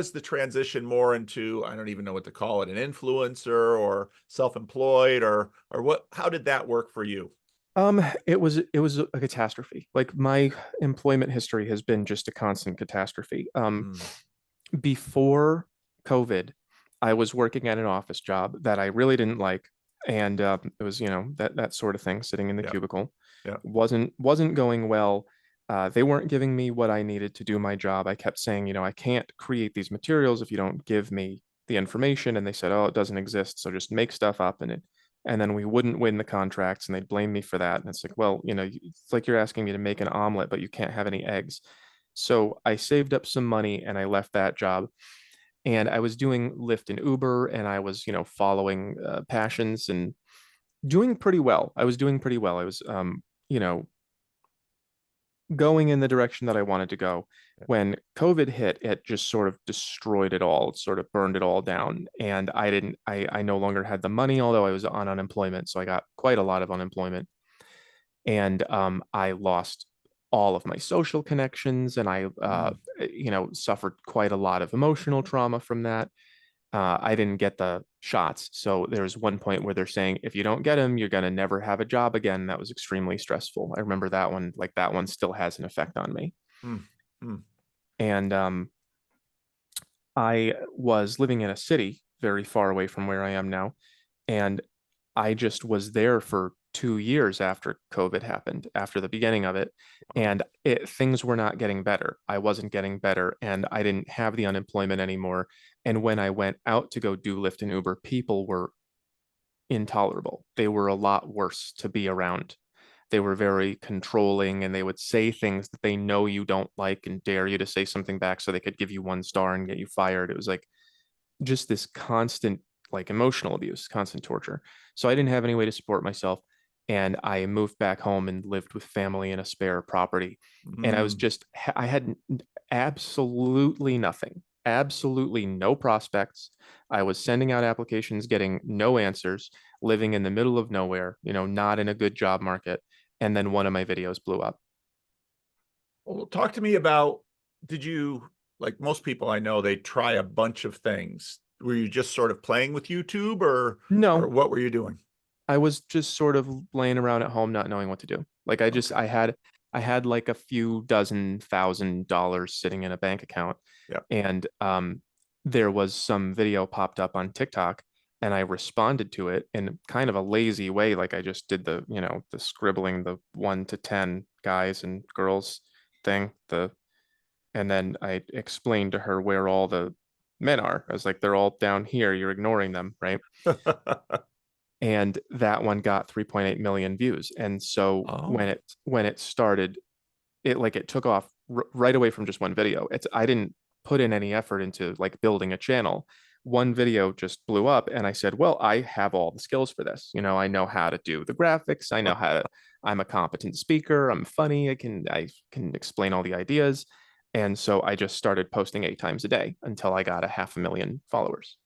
was the transition more into, I don't even know what to call it, an influencer or self-employed or what, how did that work for you? It was a catastrophe. Like my employment history has been just a constant catastrophe. Mm, Before COVID, I was working at an office job that I really didn't like, and it was, that sort of thing, sitting in the yeah, cubicle. yeah. Wasn't going well. They weren't giving me what I needed to do my job. I kept saying, I can't create these materials if you don't give me the information. And they said, oh, it doesn't exist, so just make stuff up. And then we wouldn't win the contracts, and they'd blame me for that. And it's like, well, it's like you're asking me to make an omelet, but you can't have any eggs. So I saved up some money and I left that job. And I was doing Lyft and Uber, and I was, following passions and doing pretty well. I was doing pretty well. I was, going in the direction that I wanted to go. When COVID hit, it just sort of destroyed it all, sort of burned it all down. And I no longer had the money, although I was on unemployment. So I got quite a lot of unemployment. And I lost all of my social connections, and Mm. suffered quite a lot of emotional trauma from that. I didn't get the shots. So there was one point where they're saying, if you don't get them, you're going to never have a job again. That was extremely stressful. I remember that one, like that one still has an effect on me. Mm, mm. And I was living in a city very far away from where I am now. And I just was there for 2 years after COVID happened, after the beginning of it. And things were not getting better. I wasn't getting better, and I didn't have the unemployment anymore. And when I went out to go do Lyft and Uber, people were intolerable. They were a lot worse to be around. They were very controlling, and they would say things that they know you don't like and dare you to say something back so they could give you 1 star and get you fired. It was like just this constant, like, emotional abuse, constant torture. So I didn't have any way to support myself. And I moved back home and lived with family in a spare property. And Mm. I had absolutely nothing, absolutely no prospects. I was sending out applications, getting no answers, living in the middle of nowhere, not in a good job market. And then one of my videos blew up. Well, talk to me about, did you, like most people I know, they try a bunch of things. Were you just sort of playing with YouTube or No, what were you doing? I was just sort of laying around at home, not knowing what to do. Like Okay. I had like a few dozen $1,000 sitting in a bank account, Yeah. and there was some video popped up on TikTok, and I responded to it in kind of a lazy way, like I just did the scribbling, the 1 to 10 guys and girls thing, and then I explained to her where all the men are. I was like, they're all down here. You're ignoring them, right? And that one got 3.8 million views. And so Oh. when it started, it took off right away from just one video. I didn't put in any effort into like building a channel. One video just blew up, and I said, well, I have all the skills for this. I know how to do the graphics. I know how to, I'm a competent speaker. I'm funny. I can explain all the ideas. And so I just started posting 8 times a day until I got a 500,000 followers.